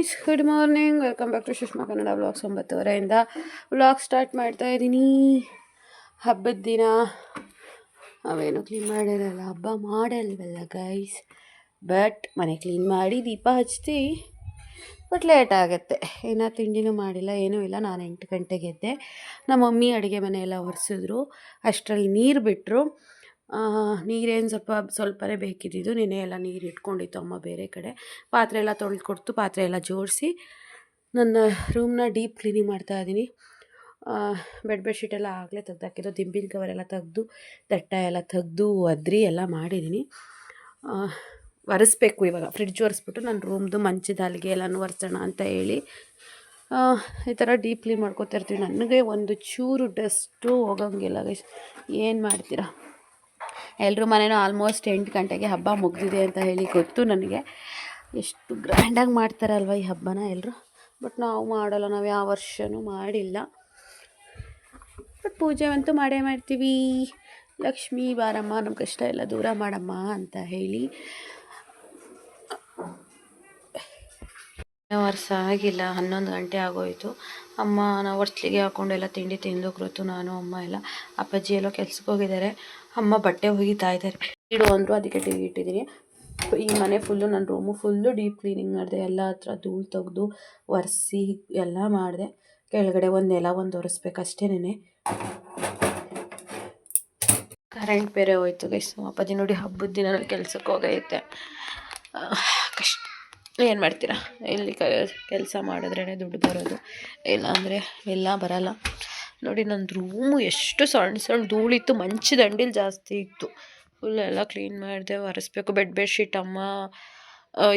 Guys, good morning. Welcome back to Sushma Kannada vlogs. 9:30 vlog start ಮಾಡ್ತಾ ಇದ್ದೀನಿ. ಹಬ್ಬದ ದಿನ ಅವೇನು ಕ್ಲೀನ್ ಮಾಡಿರಲ್ಲ, ಹಬ್ಬ ಮಾಡಲ್ವಲ್ಲ ಗೈಸ್. ಬಟ್ ಮನೆ ಕ್ಲೀನ್ ಮಾಡಿ ದೀಪ ಹಚ್ತಿ. ಬಟ್ ಲೇಟ್ ಆಗುತ್ತೆ. ಏನೋ ತಿಂಡಿನೂ ಮಾಡಿಲ್ಲ, ಏನೂ ಇಲ್ಲ. ನಾನು 8 ಗಂಟೆಗೆ ಎದ್ದೆ. ನಮ್ಮ ಮಮ್ಮಿ ಅಡುಗೆ ಮನೆಯೆಲ್ಲ ಒರೆಸಿದ್ರು. ಅಷ್ಟರಲ್ಲಿ ನೀರು ಬಿಟ್ಟರು. ನೀರೇನು ಸ್ವಲ್ಪನೇ ಬೇಕಿದ್ದಿದ್ದು. ನೆನೆ ಎಲ್ಲ ನೀರು ಇಟ್ಕೊಂಡಿತ್ತು ಅಮ್ಮ ಬೇರೆ ಕಡೆ. ಪಾತ್ರೆ ಎಲ್ಲ ತೊಳೆದು ಕೊಡ್ತು. ಪಾತ್ರೆ ಎಲ್ಲ ಜೋಡಿಸಿ ನನ್ನ ರೂಮ್ನ ಡೀಪ್ ಕ್ಲೀನಿಂಗ್ ಮಾಡ್ತಾಯಿದ್ದೀನಿ. ಬೆಡ್ಶೀಟೆಲ್ಲ ಆಗಲೇ ತೆಗ್ದಾಕಿದ್ದು. ದಿಂಬಿನ ಕವರೆಲ್ಲ ತೆಗೆದು, ದಟ್ಟ ಎಲ್ಲ ತೆಗೆದು ಒದ್ರಿ ಎಲ್ಲ ಮಾಡಿದ್ದೀನಿ. ಒರೆಸ್ಬೇಕು ಇವಾಗ. ಫ್ರಿಡ್ಜ್ ಒರೆಸ್ಬಿಟ್ಟು ನನ್ನ ರೂಮ್ದು ಮಂಚದ ಹಲ್ಗೆ ಎಲ್ಲನೂ ಒರೆಸೋಣ ಅಂತ ಹೇಳಿ ಈ ಥರ ಡೀಪ್ ಕ್ಲೀನ್ ಮಾಡ್ಕೊತಾ ಇರ್ತೀವಿ. ನನಗೆ ಒಂದು ಚೂರು ಡಸ್ಟು ಹೋಗೋಂಗಿಲ್ಲ ಗೈಸ್. ಏನು ಮಾಡ್ತೀರಾ? ಎಲ್ಲರೂ ಮನೇನೂ ಆಲ್ಮೋಸ್ಟ್ 8 ಗಂಟೆಗೆ ಹಬ್ಬ ಮುಗಿದಿದೆ ಅಂತ ಹೇಳಿ ಗೊತ್ತು ನನಗೆ. ಎಷ್ಟು ಗ್ರ್ಯಾಂಡಾಗಿ ಮಾಡ್ತಾರಲ್ವ ಈ ಹಬ್ಬನ ಎಲ್ಲರೂ. ಬಟ್ ನಾವು ಮಾಡೋಲ್ಲ, ನಾವು ಯಾವ ವರ್ಷವೂ ಮಾಡಿಲ್ಲ. ಬಟ್ ಪೂಜೆ ಅಂತೂ ಮಾಡೇ ಮಾಡ್ತೀವಿ. ಲಕ್ಷ್ಮೀ ಬಾರಮ್ಮ, ನಮ್ಮ ಕಷ್ಟ ಎಲ್ಲ ದೂರ ಮಾಡಮ್ಮ ಅಂತ ಹೇಳಿ. ವರ್ಷ ಆಗಿಲ್ಲ, 11 ಗಂಟೆ ಆಗೋಯಿತು. ಅಮ್ಮ ನಾವು ಹೊಸ್ಲಿಗೆ ಹಾಕ್ಕೊಂಡು ಎಲ್ಲ ತಿಂಡಿ ತಿಂದೋಗ್ರತ್ತು. ನಾನು ಅಮ್ಮ ಎಲ್ಲ. ಅಪ್ಪಾಜಿ ಎಲ್ಲೋ ಕೆಲ್ಸಕ್ಕೆ ಹೋಗಿದ್ದಾರೆ. ಅಮ್ಮ ಬಟ್ಟೆ ಒಗಿತಾ ಇದ್ದಾರೆ. ಇಡು ಅಂದರು, ಅದಕ್ಕೆ ಟಿವಿ ಇಟ್ಟಿದ್ದೀನಿ. ಈ ಮನೆ ಫುಲ್ಲು, ನನ್ನ ರೂಮು ಫುಲ್ಲು ಡೀಪ್ ಕ್ಲೀನಿಂಗ್ ಮಾಡಿದೆ. ಎಲ್ಲ ಹತ್ರ ಧೂಳು ತೆಗೆದು ಒರೆಸಿ ಎಲ್ಲ ಮಾಡಿದೆ. ಕೆಳಗಡೆ ಒಂದು ನೆಲ ಒರೆಸ್ಬೇಕು ಅಷ್ಟೇನೆ. ಕರೆಂಟ್ ಬೇರೆ ಹೋಯ್ತು ಗೈಸ್. ಅಪ್ಪಾಜಿ ನೋಡಿ ಹಬ್ಬದ ದಿನ ಕೆಲ್ಸಕ್ಕೆ ಹೋಗೈತೆ. ಕಷ್ಟ. ಏನು ಮಾಡ್ತೀರಾ? ಇಲ್ಲಿ ಕೆಲಸ ಮಾಡಿದ್ರೇ ದುಡ್ಡು ಬರೋದು, ಇಲ್ಲಾಂದರೆ ಎಲ್ಲ ಬರಲ್ಲ. ನೋಡಿ ನನ್ನ ರೂಮು ಎಷ್ಟು ಸಣ್ಣ ಸಣ್ಣ ಧೂಳಿತ್ತು. ಮಂಚದ ದಂಡಿಲ್ ಜಾಸ್ತಿ ಇತ್ತು. ಫುಲ್ ಎಲ್ಲ ಕ್ಲೀನ್ ಮಾಡಿದೆ, ಒರೆಸ್ಬೇಕು. ಬೆಡ್ಶೀಟ್ ಅಮ್ಮ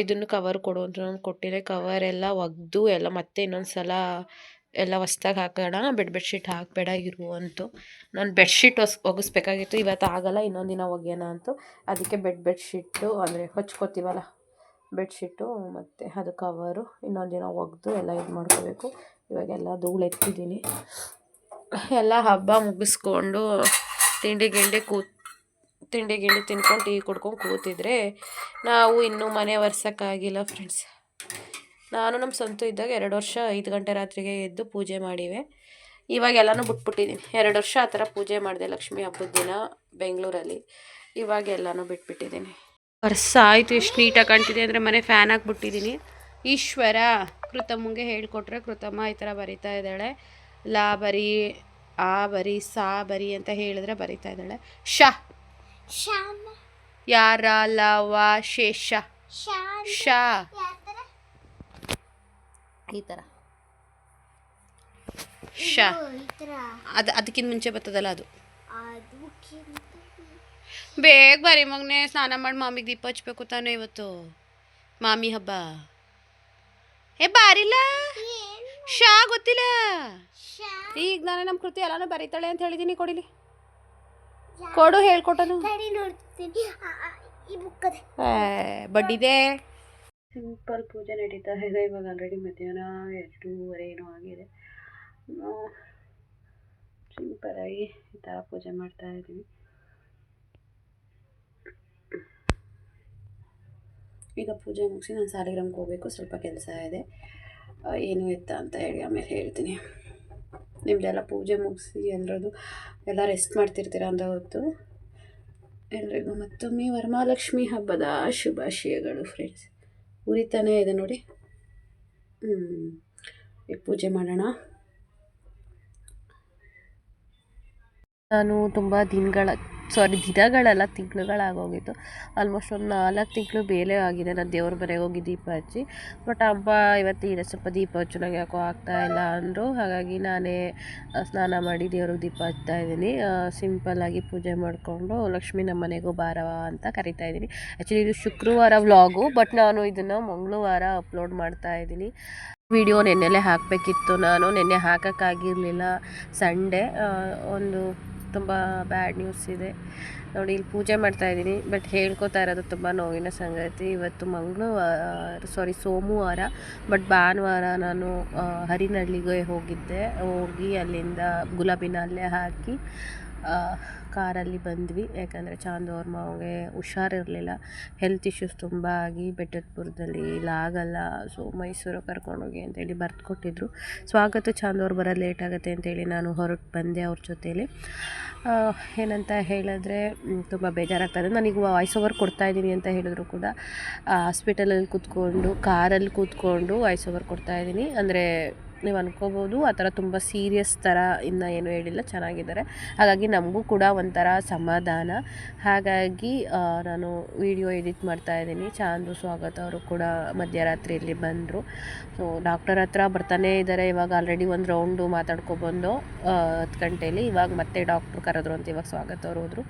ಇದನ್ನು ಕವರ್ ಕೊಡು ಅಂತ ನಾನು ಕೊಟ್ಟಿದ್ದೆ. ಕವರೆಲ್ಲ ಒಗೆದು ಎಲ್ಲ ಮತ್ತೆ ಇನ್ನೊಂದು ಸಲ ಎಲ್ಲ ಹೊಸ್ದಾಗಿ ಹಾಕೋಣ. ಬೆಡ್ಶೀಟ್ ಹಾಕಬೇಡ ಇರು ಅಂತು. ನಾನು ಬೆಡ್ಶೀಟ್ ಒಗಿಸ್ಬೇಕಾಗಿತ್ತು. ಇವತ್ತು ಆಗೋಲ್ಲ, ಇನ್ನೊಂದು ದಿನ ಒಗೆಯೋಣ ಅಂತು. ಅದಕ್ಕೆ ಬೆಡ್ಶೀಟು ಅಂದರೆ ಹೊಚ್ಕೋತೀವಲ್ಲ ಬೆಡ್ಶೀಟು ಮತ್ತು ಅದು ಕವರು ಇನ್ನೊಂದು ದಿನ ಒಗೆದು ಎಲ್ಲ ಇದು ಮಾಡ್ಕೋಬೇಕು. ಇವಾಗೆಲ್ಲ ಧೂಳು ಎತ್ತಿದ್ದೀನಿ. ಎಲ್ಲ ಹಬ್ಬ ಮುಗಿಸ್ಕೊಂಡು ತಿಂಡಿ ತಿನ್ಕೊಂಡು ಟೀ ಕುಡ್ಕೊಂಡು ಕೂತಿದ್ರೆ ನಾವು ಇನ್ನೂ ಮನೆ ಒರ್ಸೋಕ್ಕಾಗಿಲ್ಲ ಫ್ರೆಂಡ್ಸ್. ನಾನು ನಮ್ಮ ಸ್ವಂತ ಇದ್ದಾಗ 2 ವರ್ಷ 5 ಗಂಟೆ ರಾತ್ರಿಗೆ ಎದ್ದು ಪೂಜೆ ಮಾಡಿವೆ. ಇವಾಗ ಎಲ್ಲನೂ ಬಿಟ್ಬಿಟ್ಟಿದ್ದೀನಿ. 2 ವರ್ಷ ಆ ಥರ ಪೂಜೆ ಮಾಡಿದೆ ಲಕ್ಷ್ಮೀ ಹಬ್ಬದ ದಿನ ಬೆಂಗಳೂರಲ್ಲಿ. ಇವಾಗ ಎಲ್ಲನೂ ಬಿಟ್ಬಿಟ್ಟಿದ್ದೀನಿ. ವರ್ಷ ಆಯಿತು. ಎಷ್ಟು ನೀಟಾಗಿ ಕಾಣ್ತಿದೆ ಅಂದರೆ ಮನೆ ಫ್ಯಾನ್ ಹಾಕ್ಬಿಟ್ಟಿದ್ದೀನಿ. ಈಶ್ವರ ಕೃತಮ್ಮಂಗೆ ಹೇಳ್ಕೊಟ್ರೆ ಕೃತಮ್ಮ ಈ ಥರ ಬರಿತಾ ಇದ್ದಾಳೆ. ಲಾ ಬರಿ, ಆ ಬರಿ, ಸಾ ಬರಿ ಅಂತ ಹೇಳಿದ್ರೆ ಬರಿತಾ ಇದ್ದಾಳೆ. ಶ ಯಾರ ಲವ ಶೇಷ ಶ ಈ ಥರ ಶ. ಅದಕ್ಕಿಂತ ಮುಂಚೆ ಬರ್ತದಲ್ಲ ಅದು. ಬೇಗ ಬರಿ ಮಗನೆ. ಸ್ನಾನ ಮಾಡಿ ಮಾಮಿಗೆ ದೀಪ ಹಚ್ಬೇಕು ತಾನೇ ಇವತ್ತು. ಮಾಮಿ ಹಬ್ಬ. ಬಾರಿಲ್ಲ ಶಾ ಗೊತ್ತಿಲ್ಲ. ಈಗ ನಾನೇ ನಮ್ಮ ಕೃತಿ ಎಲ್ಲಾನು ಬರೀತಾಳೆ ಅಂತ ಹೇಳಿದ್ದೀನಿ. ಕೊಡಿಲಿ, ಕೊಡು, ಹೇಳ್ಕೊಟ್ಟನು. ಬಡ್ಡಿದೆ. ಸಿಂಪಲ್ ಪೂಜೆ ನಡೀತಾ ಇದೆ. ಇವಾಗ ಆಲ್ರೆಡಿ ಮಧ್ಯಾಹ್ನ 2:30 ಏನೋ ಆಗಿದೆ. ಸಿಂಪಲಾಗಿ ಈ ಥರ ಪೂಜೆ ಮಾಡ್ತಾ ಇದ್ದೀವಿ. ಈಗ ಪೂಜೆ ಮುಗಿಸಿ ನಾನು ಸಾಲಿಗ್ರಾಮಕ್ಕೆ ಹೋಗಬೇಕು. ಸ್ವಲ್ಪ ಕೆಲಸ ಇದೆ. ಏನು ಎತ್ತ ಅಂತ ಹೇಳಿ ಆಮೇಲೆ ಹೇಳ್ತೀನಿ. ನಿಮ್ಮದೆಲ್ಲ ಪೂಜೆ ಮುಗಿಸಿ ಎಲ್ಲರದು ಎಲ್ಲ ರೆಸ್ಟ್ ಮಾಡ್ತಿರ್ತೀರ ಅಂತ ಹೊತ್ತು. ಎಲ್ರಿಗೂ ಮತ್ತೊಮ್ಮೆ ವರಮಹಾಲಕ್ಷ್ಮಿ ಹಬ್ಬದ ಶುಭಾಶಯಗಳು ಫ್ರೆಂಡ್ಸ್. ಉರಿತಾನೇ ಇದೆ ನೋಡಿ. ಈಗ ಪೂಜೆ ಮಾಡೋಣ. ನಾನು ತುಂಬ ದಿನಗಳಲ್ಲ ತಿಂಗಳುಗಳಾಗೋಗಿತ್ತು. ಆಲ್ಮೋಸ್ಟ್ ಒಂದು 4 ತಿಂಗಳು ಬೇರೆ ಆಗಿದೆ ನಾನು ದೇವ್ರ ಮನೆಗೆ ಹೋಗಿ ದೀಪ ಹಚ್ಚಿ. ಬಟ್ ಹಬ್ಬ ಇವತ್ತಿನ ಸ್ವಲ್ಪ ದೀಪ ಹಚ್ಚೋನಾಗ ಯಾಕೋ ಆಗ್ತಾಯಿಲ್ಲ ಅಂದರು. ಹಾಗಾಗಿ ನಾನೇ ಸ್ನಾನ ಮಾಡಿ ದೇವ್ರಿಗೆ ದೀಪ ಹಚ್ತಾ ಇದ್ದೀನಿ. ಸಿಂಪಲ್ಲಾಗಿ ಪೂಜೆ ಮಾಡಿಕೊಂಡು ಲಕ್ಷ್ಮೀ ನಮ್ಮ ಮನೆಗೂ ಬಾರವ ಅಂತ ಕರಿತಾ ಇದ್ದೀನಿ. ಆ್ಯಕ್ಚುಲಿ ಇದು ಶುಕ್ರವಾರ ವ್ಲಾಗು, ಬಟ್ ನಾನು ಇದನ್ನು ಮಂಗಳವಾರ ಅಪ್ಲೋಡ್ ಮಾಡ್ತಾ ಇದ್ದೀನಿ. ವಿಡಿಯೋ ನೆನ್ನೆಲೆ ಹಾಕಬೇಕಿತ್ತು. ನಾನು ನೆನ್ನೆ ಹಾಕೋಕ್ಕಾಗಿರಲಿಲ್ಲ. ಸಂಡೇ ಒಂದು ತುಂಬ ಬ್ಯಾಡ್ ನ್ಯೂಸ್ ಇದೆ ನೋಡಿ. ಇಲ್ಲಿ ಪೂಜೆ ಮಾಡ್ತಾಯಿದ್ದೀನಿ. ಬಟ್ ಹೇಳ್ಕೊತಾ ಇರೋದು ತುಂಬ ನೋವಿನ ಸಂಗತಿ. ಇವತ್ತು ಸೋಮವಾರ, ಬಟ್ ಭಾನುವಾರ ನಾನು ಹರಿನಹಳ್ಳಿಗೆ ಹೋಗಿದ್ದೆ. ಹೋಗಿ ಅಲ್ಲಿಂದ ಗುಲಾಬಿನ ಅಲ್ಲೇ ಹಾಕಿ ಕಾರಲ್ಲಿ ಬಂದ್ವಿ. ಯಾಕಂದರೆ ಚಾಂದು ಅವ್ರ ಮಾವಿಗೆ ಹುಷಾರಿರಲಿಲ್ಲ, ಹೆಲ್ತ್ ಇಶ್ಯೂಸ್ ತುಂಬ ಆಗಿ ಬೆಟ್ಟದಪುರದಲ್ಲಿ ಇಲ್ಲ ಆಗಲ್ಲ, ಸೊ ಮೈಸೂರು ಕರ್ಕೊಂಡೋಗಿ ಅಂತೇಳಿ ಬರ್ದು ಕೊಟ್ಟಿದ್ರು. ಸ್ವಾಗತ ಚಾಂದು ಅವ್ರು ಬರೋದು ಲೇಟ್ ಆಗುತ್ತೆ ಅಂತೇಳಿ ನಾನು ಹೊರಟು ಬಂದೆ ಅವ್ರ ಜೊತೇಲಿ. ಏನಂತ ಹೇಳಿದ್ರೆ ತುಂಬ ಬೇಜಾರಾಗ್ತಾಯಿದೆ. ನಾನೀಗ ವಾಯ್ಸ್ ಓವರ್ ಕೊಡ್ತಾಯಿದ್ದೀನಿ ಅಂತ ಹೇಳಿದ್ರು ಕೂಡ ಹಾಸ್ಪಿಟಲಲ್ಲಿ ಕೂತ್ಕೊಂಡು ಕಾರಲ್ಲಿ ಕೂತ್ಕೊಂಡು ವಾಯ್ಸ್ ಓವರ್ ಕೊಡ್ತಾಯಿದ್ದೀನಿ. ಅಂದರೆ ನೀವು ಅನ್ಕೋಬೋದು ಆ ಥರ ತುಂಬ ಸೀರಿಯಸ್ ಥರ ಇನ್ನೂ ಏನೂ ಹೇಳಿಲ್ಲ, ಚೆನ್ನಾಗಿದ್ದಾರೆ. ಹಾಗಾಗಿ ನಮಗೂ ಕೂಡ ಒಂಥರ ಸಮಾಧಾನ. ಹಾಗಾಗಿ ನಾನು ವಿಡಿಯೋ ಎಡಿಟ್ ಮಾಡ್ತಾಯಿದ್ದೀನಿ. ಚಾಂದು ಸ್ವಾಗತ ಅವರು ಕೂಡ ಮಧ್ಯರಾತ್ರಿಯಲ್ಲಿ ಬಂದರು. ಸೊ ಡಾಕ್ಟರ್ ಹತ್ರ ಬರ್ತಾನೇ ಇದ್ದಾರೆ. ಇವಾಗ ಆಲ್ರೆಡಿ ಒಂದು ರೌಂಡು ಮಾತಾಡ್ಕೊಬಂದು 10 ಗಂಟೇಲಿ. ಇವಾಗ ಮತ್ತೆ ಡಾಕ್ಟ್ರು ಕರೆದ್ರು ಅಂತ ಇವಾಗ ಸ್ವಾಗತ ಅವರು ಹೋದರು.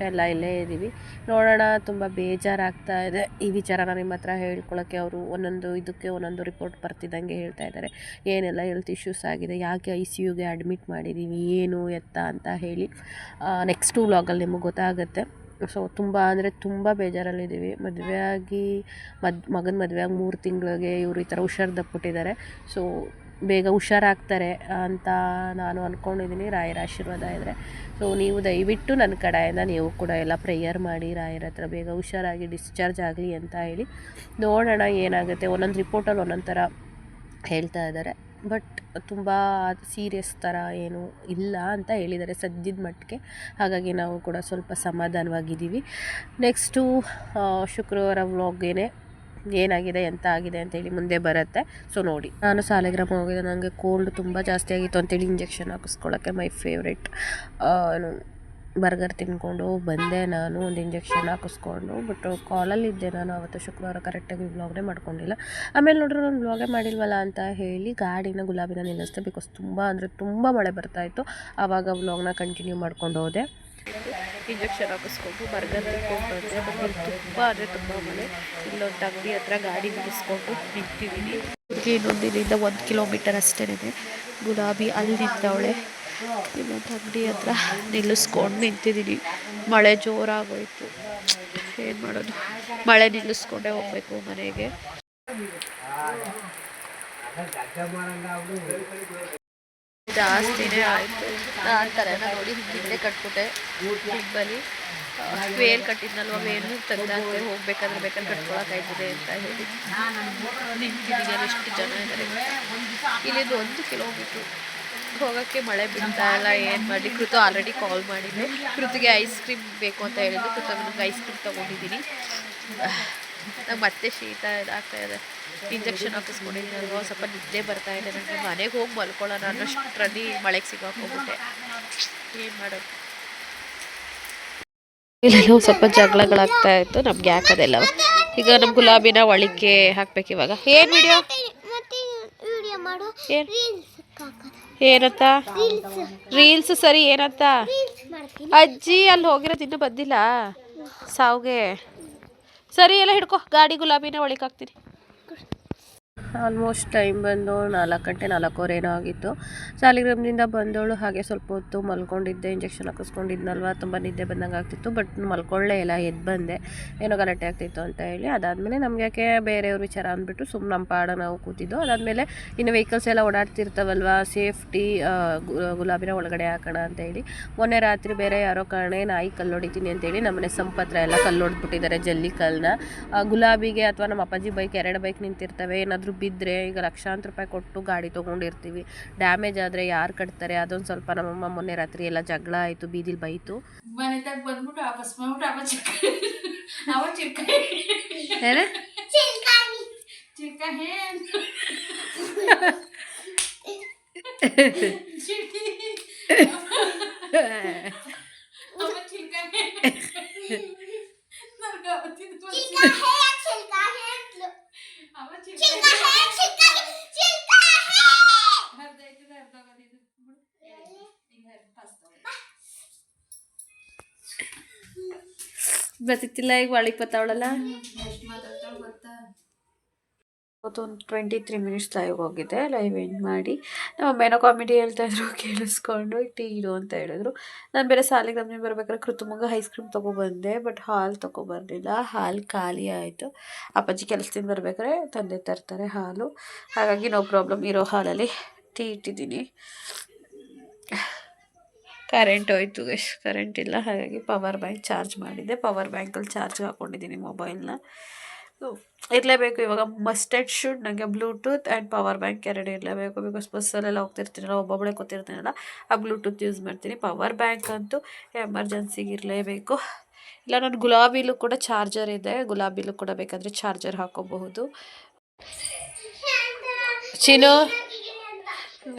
ಎಲ್ಲ ಇಲ್ಲೇ ಇದ್ದೀವಿ. ನೋಡೋಣ. ತುಂಬ ಬೇಜಾರಾಗ್ತಾ ಇದೆ ಈ ವಿಚಾರನ ನಿಮ್ಮ ಹತ್ರ ಹೇಳ್ಕೊಳ್ಳೋಕ್ಕೆ. ಅವರು ಒಂದೊಂದು ರಿಪೋರ್ಟ್ ಬರ್ತಿದ್ದಂಗೆ ಹೇಳ್ತಾ ಇದ್ದಾರೆ ಏನೆಲ್ಲ ಹೆಲ್ತ್ ಇಶ್ಯೂಸ್ ಆಗಿದೆ, ಯಾಕೆ ICUಗೆ ಅಡ್ಮಿಟ್ ಮಾಡಿದ್ದೀವಿ, ಏನು ಎತ್ತ ಅಂತ ಹೇಳಿ. ನೆಕ್ಸ್ಟು ವ್ಲಾಗಲ್ಲಿ ನಿಮಗೆ ಗೊತ್ತಾಗುತ್ತೆ. ಸೊ ತುಂಬ ಅಂದರೆ ತುಂಬ ಬೇಜಾರಲ್ಲಿದ್ದೀವಿ. ಮದುವೆ ಆಗಿ ಮಗನ ಮದುವೆ ಆಗಿ 3 ತಿಂಗಳಿಗೆ ಇವರು ಈ ಥರ ಹುಷಾರು ತಪ್ಪಿಟ್ಟಿದ್ದಾರೆ. ಸೊ ಬೇಗ ಹುಷಾರಾಗ್ತಾರೆ ಅಂತ ನಾನು ಅಂದ್ಕೊಂಡಿದ್ದೀನಿ, ರಾಯರ ಆಶೀರ್ವಾದ ಇದ್ದರೆ. ಸೊ ನೀವು ದಯವಿಟ್ಟು ನನ್ನ ಕಡೆಯಿಂದ ನೀವು ಕೂಡ ಎಲ್ಲ ಪ್ರೇಯರ್ ಮಾಡಿ ರಾಯರ ಹತ್ರ ಬೇಗ ಹುಷಾರಾಗಿ ಡಿಸ್ಚಾರ್ಜ್ ಆಗಲಿ ಅಂತ ಹೇಳಿ. ನೋಡೋಣ ಏನಾಗುತ್ತೆ. ಒಂದೊಂದು ರಿಪೋರ್ಟಲ್ಲಿ ಒಂದೊಂದು ಥರ ಹೇಳ್ತಾ ಇದ್ದಾರೆ, ಬಟ್ ತುಂಬ ಸೀರಿಯಸ್ ಥರ ಏನು ಇಲ್ಲ ಅಂತ ಹೇಳಿದ್ದಾರೆ ಸದ್ಯದ ಮಟ್ಟಿಗೆ. ಹಾಗಾಗಿ ನಾವು ಕೂಡ ಸ್ವಲ್ಪ ಸಮಾಧಾನವಾಗಿದ್ದೀವಿ. ನೆಕ್ಸ್ಟು ಶುಕ್ರವಾರ ವ್ಲಾಗೇನೆ ಏನಾಗಿದೆ ಎಂತ ಆಗಿದೆ ಅಂತೇಳಿ ಮುಂದೆ ಬರುತ್ತೆ. ಸೊ ನೋಡಿ, ನಾನು ಸಾಲಿಗ್ರಾಮ ಹೋಗಿದ್ದೆ. ನನಗೆ ಕೋಲ್ಡ್ ತುಂಬ ಜಾಸ್ತಿ ಆಗಿತ್ತು ಅಂತೇಳಿ ಇಂಜೆಕ್ಷನ್ ಹಾಕಿಸ್ಕೊಳ್ಳೋಕ್ಕೆ ಮೈ ಫೇವ್ರೇಟ್ ಬರ್ಗರ್ ತಿನ್ಕೊಂಡು ಬಂದೆ ನಾನು. ಒಂದು ಇಂಜೆಕ್ಷನ್ ಹಾಕಿಸ್ಕೊಂಡು. ಬಟ್ ಕಾಲಲ್ಲಿದ್ದೆ ನಾನು ಅವತ್ತು ಶುಕ್ರವಾರ, ಕರೆಕ್ಟಾಗಿ ವ್ಲಾಗ್ನೇ ಮಾಡ್ಕೊಂಡಿಲ್ಲ. ಆಮೇಲೆ ನೋಡ್ರಿ ನಾನು ವ್ಲಾಗೇ ಮಾಡಿಲ್ವಲ್ಲ ಅಂತ ಹೇಳಿ ಗುಲಾಬಿನ ನಿಲ್ಲಿಸ್ದೆ. ಬಿಕಾಸ್ ತುಂಬ ಅಂದರೆ ತುಂಬ ಮಳೆ ಬರ್ತಾಯಿತ್ತು. ಆವಾಗ ವ್ಲಾಗ್ನ ಕಂಟಿನ್ಯೂ ಮಾಡ್ಕೊಂಡು ಹೋದೆ. ಇಂಜೆಕ್ಷನ್ ಹಾಕಿಸ್ಕೊಂಡು ಬರ್ಗರ್ ತಿನ್ಕೊಂಡು ಬಂದೆ. ಬಟ್ ತುಂಬ ಅಂದರೆ ತುಂಬ ಮಳೆ. ಇಲ್ಲೊಂದು ಅಂಗಡಿ ಹತ್ರ ಗಾಡಿ ನಿಲ್ಲಿಸ್ಕೊಂಡು ನಿಂತಿದ್ದೀನಿ. ಇನ್ನೊಂದಿನಿಂದ 1 ಕಿಲೋಮೀಟರ್ ಅಷ್ಟೇ ಗುಲಾಬಿ ಅಲ್ಲಿ ನಿಂತವಳೆ. ಇನ್ನೊಂದು ಅಂಗಡಿ ಹತ್ರ ನಿಲ್ಲಿಸ್ಕೊಂಡು ನಿಂತಿದ್ದೀನಿ. ಮಳೆ ಜೋರಾಗೋಯ್ತು, ಏನು ಮಾಡೋದು. ಮಳೆ ನಿಲ್ಲಿಸ್ಕೊಂಡೇ ಹೋಗ್ಬೇಕು ಮನೆಗೆ. ಜಾಸ್ತಿನೇ ಆಯಿತು. ನಾನು ತಲೆನ ನೋಡಿ ಹಿಂದೆ ಕಟ್ಬಿಟ್ಟೆ. ಹಿಂಬಲಿ ವೇಲ್ ಕಟ್ಟಿದ್ನಲ್ವ, ವೇಲ್ನು ತೆಗ್ದಾಕ್ತೆ. ಹೋಗ್ಬೇಕಾದ್ರೆ ಬೇಕಾದ್ರೆ ಕಟ್ಕೊಳಕ್ಕಾಯ್ತದೆ ಅಂತ ಹೇಳಿ ನಿಂತಿದ್ದೀನಿ. ಎಷ್ಟು ಜನ ಇದ್ದಾರೆ ಇಲ್ಲಿಂದ 1 ಕಿಲೋಮೀಟ್ರು ಹೋಗೋಕ್ಕೆ. ಮಳೆ ಬಿಡ್ತಾ ಇಲ್ಲ, ಏನು ಮಾಡಲಿ. ಕೃತು ಆಲ್ರೆಡಿ ಕಾಲ್ ಮಾಡಿದ್ದೆ. ಕೃತಿಗೆ ಐಸ್ ಕ್ರೀಮ್ ಬೇಕು ಅಂತ ಹೇಳಿದ್ದು. ಕೃತಿಗೆ ಐಸ್ ಕ್ರೀಮ್ ತೊಗೊಂಡಿದ್ದೀನಿ. ನಂಗೆ ಮತ್ತೆ ಶೀತ ಇದಾಗ್ತಾ ಇದೆ. ಇಂಜೆಕ್ಷನ್ ಹಾಕಿಸ್ಕೊಂಡಿದ್ದೀನಲ್ವ, ಸ್ವಲ್ಪ ನಿದ್ದೆ ಬರ್ತಾ ಇದೆ ನನಗೆ. ಮನೆಗೆ ಹೋಗಿ ಮಲ್ಕೊಳ್ಳೋಣ ಅನ್ನೋಷ್ಟರಲ್ಲಿ ಮಳೆಗೆ ಸಿಗಾಕೋಗ್ಬಿಟ್ಟೆ. ಏನು ಮಾಡೋದು. ಇಲ್ಲೆಲ್ಲೋ ಸ್ವಲ್ಪ ಜಗಳಗಳಾಗ್ತಾ ಇತ್ತು. ನಮ್ಗೆ ಯಾಕದೆಲ್ಲ. ಈಗ ನಮ್ಮ ಗುಲಾಬಿನ ಒಳಿಕೆ ಹಾಕ್ಬೇಕು ಇವಾಗ. ಏನು ವಿಡಿಯೋ ಏನಂತ ರೀಲ್ಸ್? ಸರಿ, ಏನಂತ ಅಜ್ಜಿ ಅಲ್ಲಿ ಹೋಗಿರೋದು ಇನ್ನೂ ಬಂದಿಲ್ಲ ಸಾವ್ಗೆ. ಸರಿ, ಎಲ್ಲ ಹಿಡ್ಕೊ. ಗಾಡಿ ಗುಲಾಬಿನ ಒಳಗೆ ಹಾಕ್ತೀನಿ. ಆಲ್ಮೋಸ್ಟ್ ಟೈಮ್ ಬಂದು 4 ಗಂಟೆ 4:15 ಏನೋ ಆಗಿತ್ತು. ಸಾಲಿಗ್ರಾಮದಿಂದ ಬಂದವಳು. ಹಾಗೆ ಸ್ವಲ್ಪ ಹೊತ್ತು ಮಲ್ಕೊಂಡಿದ್ದೆ. ಇಂಜೆಕ್ಷನ್ ಹಾಕಿಸ್ಕೊಂಡಿದ್ನಲ್ವ, ತುಂಬ ನಿದ್ದೆ ಬಂದಂಗೆ ಆಗ್ತಿತ್ತು. ಬಟ್ ಮಲ್ಕೊಳ್ಳೇ ಇಲ್ಲ, ಎದ್ದು ಬಂದೆ. ಏನೋ ಗಲಾಟೆ ಆಗ್ತಿತ್ತು ಅಂತ ಹೇಳಿ. ಅದಾದಮೇಲೆ ನಮ್ಗೆ ಯಾಕೆ ಬೇರೆಯವ್ರ ವಿಚಾರ ಅಂದ್ಬಿಟ್ಟು ಸುಮ್ಮನೆ ನಮ್ಮ ಪಾಡ ನಾವು ಕೂತಿದ್ದು. ಅದಾದಮೇಲೆ ಇನ್ನು ವೆಹಿಕಲ್ಸ್ ಎಲ್ಲ ಓಡಾಡ್ತಿರ್ತಾವಲ್ವ, ಸೇಫ್ಟಿ ಗುಲಾಬಿನ ಒಳಗಡೆ ಹಾಕೋಣ ಅಂತ ಹೇಳಿ. ಮೊನ್ನೆ ರಾತ್ರಿ ಬೇರೆ ಯಾರೋ ಕಾರಣ ನಾಯಿ ಕಲ್ಲೊಡಿತೀನಿ ಅಂತೇಳಿ ನಮ್ಮನೆ ಸಂಪತ್ರ ಎಲ್ಲ ಕಲ್ಲೊಡ್ಬಿಟ್ಟಿದ್ದಾರೆ, ಜಲ್ಲಿ ಕಲ್ಲನ್ನ. ಗುಲಾಬಿಗೆ ಅಥವಾ ನಮ್ಮ ಅಪ್ಪಾಜಿ ಬೈಕ್ 2 ಬೈಕ್ ನಿಂತಿರ್ತವೆ. ಏನಾದರೂ ಬಿದ್ದರೆ ಈಗ ಲಕ್ಷಾಂತರ ರೂಪಾಯಿ ಕೊಟ್ಟು ಗಾಡಿ ತೊಗೊಂಡಿರ್ತೀವಿ. ಡ್ಯಾಮೇಜ್ ಆದರೆ ಯಾರು ಕಟ್ತಾರೆ? ಅದೊಂದು ಸ್ವಲ್ಪ ನಮ್ಮಮ್ಮ ಮೊನ್ನೆ ರಾತ್ರಿ ಎಲ್ಲ ಜಗಳ ಆಯಿತು, ಬೀದಿಲಿ ಬೈತು. ಮನೆ ತಗ ಬಂದ್ಬಿಟ್ಟು ವಾಪಸ್ ಮಾಡ್ಬಿಟ್ಟು ಬತ್ತಿಲ್ಲ. ಈಗ ಒಳಗೆ ಬತ್ತಾವಳಲ್ಲ. ಒಂದು 23 ಮಿನಿಟ್ಸ್ ಲೈವ್ ಹೋಗಿದೆ. ಲೈವ್ ಎಂಡ್ ಮಾಡಿ ನಮ್ಮ ಅಮ್ಮೇನೋ ಕಾಮಿಡಿ ಹೇಳ್ತಾಯಿದ್ರು, ಕೇಳಿಸ್ಕೊಂಡು ಟೀ ಇಡು ಅಂತ ಹೇಳಿದ್ರು. ನಾನು ಬೇರೆ ಸಾಲಿಗ್ರಾಮ ಬರ್ಬೇಕಾದ್ರೆ ಕೃತುಮಂಗ ಐಸ್ ಕ್ರೀಮ್ ತೊಗೊಬಂದೆ. ಬಟ್ ಹಾಲು ತೊಗೊಬರ್ಲಿಲ್ಲ, ಹಾಲು ಖಾಲಿ ಆಯಿತು. ಅಪ್ಪಾಜಿ ಕೆಲಸದಿಂದ ಬರ್ಬೇಕಾದ್ರೆ ತಂದೆ ತರ್ತಾರೆ ಹಾಲು. ಹಾಗಾಗಿ ನೋ ಪ್ರಾಬ್ಲಮ್, ಇರೋ ಹಾಲಲ್ಲಿ ಟೀ ಇಟ್ಟಿದ್ದೀನಿ. ಕರೆಂಟ್ ಹೋಯ್ತು ಗೈಸ್, ಕರೆಂಟ್ ಇಲ್ಲ. ಹಾಗಾಗಿ ಪವರ್ ಬ್ಯಾಂಕ್ ಚಾರ್ಜ್ ಮಾಡಿದ್ದೆ. ಪವರ್ ಬ್ಯಾಂಕಲ್ಲಿ ಚಾರ್ಜ್ಗೆ ಹಾಕ್ಕೊಂಡಿದ್ದೀನಿ ಮೊಬೈಲ್ನ. ಇರಲೇಬೇಕು ಇವಾಗ, ಮಸ್ಟ್ ಆ್ಯಂಡ್ ಶುಡ್ ನನಗೆ ಬ್ಲೂಟೂತ್ ಆ್ಯಂಡ್ ಪವರ್ ಬ್ಯಾಂಕ್ ಎರಡು ಇರಲೇಬೇಕು. ಬಿಕಾಸ್ ಬಸ್ಸಲ್ಲೆಲ್ಲ ಹೋಗ್ತಿರ್ತೀನಲ್ಲ, ಒಬ್ಬೊಬ್ಬಳೇ ಕೂತಿರ್ತೀನಲ್ಲ, ಆ ಬ್ಲೂಟೂತ್ ಯೂಸ್ ಮಾಡ್ತೀನಿ. ಪವರ್ ಬ್ಯಾಂಕ್ ಅಂತೂ ಎಮರ್ಜೆನ್ಸಿಗೆ ಇರಲೇಬೇಕು. ಇಲ್ಲ ನಾನು ಗುಲಾಬಿಲೂ ಕೂಡ ಚಾರ್ಜರ್ ಇದೆ, ಗುಲಾಬಿಲೂ ಕೂಡ ಬೇಕಾದರೆ ಚಾರ್ಜರ್ ಹಾಕೋಬಹುದು. ಚಿನ್ನು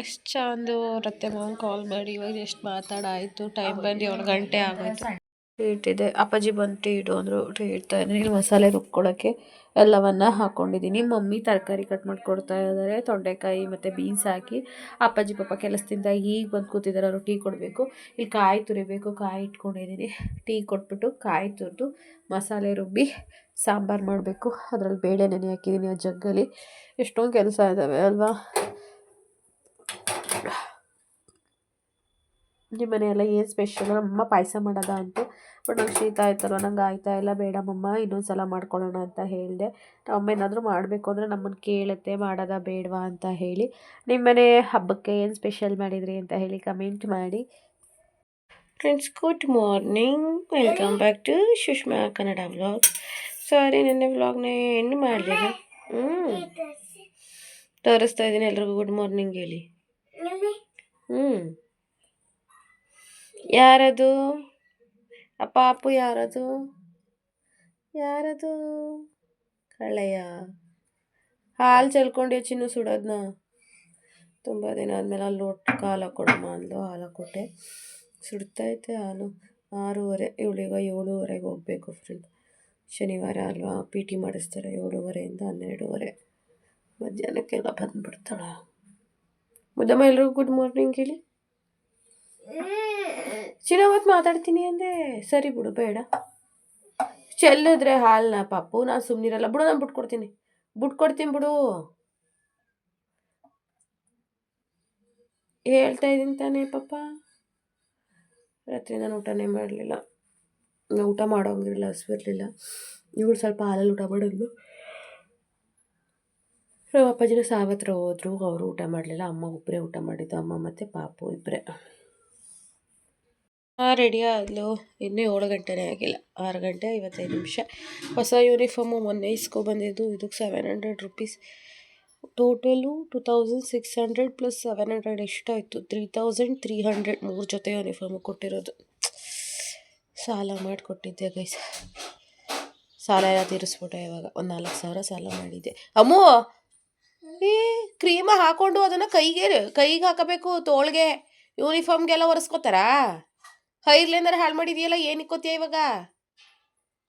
ಎಷ್ಟು ಚಂದು ರತ್ತೆ ಮಾವನ್ ಕಾಲ್ ಮಾಡಿ ಇವಾಗ ಎಷ್ಟು ಮಾತಾಡಾಯಿತು. ಟೈಮ್ ಬಂದು 7 ಗಂಟೆ ಆಗೋಯ್ತು. ಟೀ ಇಟ್ಟಿದೆ, ಅಪ್ಪಾಜಿ ಬಂದು ಟೀ ಇಡು ಅಂದರು. ಟೀ ಇಡ್ತಾ ಇದ್ದೀನಿ. ಇಲ್ಲಿ ಮಸಾಲೆ ರುಬ್ಕೊಳ್ಳೋಕ್ಕೆ ಎಲ್ಲವನ್ನ ಹಾಕ್ಕೊಂಡಿದ್ದೀನಿ. ಮಮ್ಮಿ ತರಕಾರಿ ಕಟ್ ಮಾಡಿಕೊಡ್ತಾ ಇದ್ದಾರೆ. ತೊಂಡೆಕಾಯಿ ಮತ್ತು ಬೀನ್ಸ್ ಹಾಕಿ. ಅಪ್ಪಾಜಿ ಪಾಪ ಕೆಲಸದಿಂದ ಈಗ ಬಂದು ಕೂತಿದ್ದಾರೆ, ಅವರು ಟೀ ಕೊಡಬೇಕು. ಇಲ್ಲಿ ಕಾಯಿ ತುರಿಬೇಕು, ಕಾಯಿ ಇಟ್ಕೊಂಡಿದ್ದೀನಿ. ಟೀ ಕೊಟ್ಬಿಟ್ಟು ಕಾಯಿ ತುರಿದು ಮಸಾಲೆ ರುಬ್ಬಿ ಸಾಂಬಾರು ಮಾಡಬೇಕು. ಅದರಲ್ಲಿ ಬೇಳೆ ನೆನೆ ಹಾಕಿದ್ದೀನಿ ಆ ಜಗ್ಗಲ್ಲಿ. ಎಷ್ಟೊಂದು ಕೆಲಸ ಇದ್ದಾವೆ ಅಲ್ವಾ. ನಿಮ್ಮ ಮನೆಯೆಲ್ಲ ಏನು ಸ್ಪೆಷಲ್? ನಮ್ಮಮ್ಮ ಪಾಯಸ ಮಾಡೋದ ಅಂತು. ಬಟ್ ನಂಗೆ ಶೀತ ಆಯ್ತಲ್ವ, ನಂಗೆ ಆಯ್ತಾ ಇಲ್ಲ, ಬೇಡ ಮಮ್ಮ ಇನ್ನೊಂದು ಸಲ ಮಾಡ್ಕೊಳ್ಳೋಣ ಅಂತ ಹೇಳಿದೆ. ನಮ್ಮಮ್ಮ ಏನಾದರೂ ಮಾಡಬೇಕು ಅಂದರೆ ನಮ್ಮನ್ನು ಕೇಳುತ್ತೆ ಮಾಡೋದಾ ಬೇಡವಾ ಅಂತ ಹೇಳಿ. ನಿಮ್ಮ ಮನೆ ಹಬ್ಬಕ್ಕೆ ಏನು ಸ್ಪೆಷಲ್ ಮಾಡಿದ್ರಿ ಅಂತ ಹೇಳಿ ಕಮೆಂಟ್ ಮಾಡಿ. Friends, good morning, welcome back to Sushma Kannada vlog. Sorry, ನಿನ್ನೆ ವ್ಲಾಗ್ನ ಏನು ಮಾಡಲಿಲ್ಲ. ತೋರಿಸ್ತಾ ಇದ್ದೀನಿ ಎಲ್ರಿಗೂ ಗುಡ್ ಮಾರ್ನಿಂಗ್ ಹೇಳಿ. ಯಾರದು ಆ ಪಾಪು? ಯಾರದು ಕಳೆಯ ಹಾಲು ಚೆಲ್ಕೊಂಡು ಚಿನ್ನು ಸುಡೋದನ್ನ. ತುಂಬ ದಿನ ಆದಮೇಲೆ ಅಲ್ಲಿ ಒಟ್ಟು ಕಾಲು ಹಾಕ್ಕೊಡಮ್ಮ ಅಂದು ಹಾಲು ಕೊಟ್ಟೆ. ಸುಡ್ತೈತೆ ಹಾಲು. 6:30, ಇವಳೀಗ 7:30 ಹೋಗಬೇಕು. ಫ್ರೆಂಡ್, ಶನಿವಾರ ಅಲ್ವಾ, PT ಮಾಡಿಸ್ತಾರೆ. 7:30ಇಂದ 12:30 ಮಧ್ಯಾಹ್ನಕ್ಕೆಲ್ಲ ಬಂದುಬಿಡ್ತಾಳೆ. ಮುದ್ದಮ್ಮ ಎಲ್ರಿಗೂ ಗುಡ್ ಮಾರ್ನಿಂಗ್ ಹೇಳಿ. ಚಿನ್ನವತ್ತು ಮಾತಾಡ್ತೀನಿ ಅಂದೆ. ಸರಿ ಬಿಡು, ಬೇಡ ಚೆಲ್ಲಿದ್ರೆ ಹಾಲನ್ನ ಪಾಪು. ನಾನು ಸುಮ್ಮನಿರಲ್ಲ ಬಿಡು, ನಾನು ಬಿಟ್ಕೊಡ್ತೀನಿ ಬಿಡು. ಹೇಳ್ತಾ ಇದ್ದೀನಿ ತಾನೇ ಪಾಪ. ರಾತ್ರಿ ನಾನು ಊಟನೇ ಮಾಡಲಿಲ್ಲ. ಊಟ ಮಾಡೋಂಗಿರಲಿಲ್ಲ, ಹಸಿವಿರಲಿಲ್ಲ. ಇವಳು ಸ್ವಲ್ಪ ಹಾಲಲ್ಲಿ ಊಟ ಮಾಡಿದ್ಲು. ಅಪ್ಪಾಜಿನ ಸಾವತ್ರ ಹೋದ್ರು, ಅವರು ಊಟ ಮಾಡಲಿಲ್ಲ. ಅಮ್ಮ ಒಬ್ಬರೇ ಊಟ ಮಾಡಿದ್ದು, ಅಮ್ಮ ಮತ್ತು ಪಾಪು ಇಬ್ಬರೇ. ರೆಡಿ ಆದಲು. ಇನ್ನೂ 7 ಗಂಟೆನೇ ಆಗಿಲ್ಲ, 6 ಗಂಟೆ 55 ನಿಮಿಷ. ಹೊಸ ಯೂನಿಫಾರ್ಮು ಮೊನ್ನೆ ಇಸ್ಕೊಬಂದಿದ್ದು. ಇದಕ್ಕೆ 700 ರೂಪೀಸ್. ಟೋಟಲು 2600 ಪ್ಲಸ್ 700 ಎಷ್ಟಾಯಿತು? 3300. 3 ಜೊತೆ ಯೂನಿಫಾರ್ಮು ಕೊಟ್ಟಿರೋದು. ಸಾಲ ಮಾಡಿಕೊಟ್ಟಿದ್ದೆ ಗೈಸ್. ಸಾಲ ಎಲ್ಲ ತೀರಿಸ್ಬಿಟ್ಟೆ. ಇವಾಗ ಒಂದು 4,000 ಸಾಲ ಮಾಡಿದ್ದೆ. ಅಮ್ಮು, ಕ್ರೀಮ ಹಾಕ್ಕೊಂಡು ಅದನ್ನು ಕೈಗೆ ಹಾಕಬೇಕು, ತೋಳ್ಗೆ. ಯೂನಿಫಾರ್ಮ್ಗೆಲ್ಲ ಒರೆಸ್ಕೋತಾರಾ? ಹೈರ್ಲೈನರ್ ಹಾಳು ಮಾಡಿದೆಯಲ್ಲ, ಏನು ಇಕ್ಕೋತೀಯ ಇವಾಗ?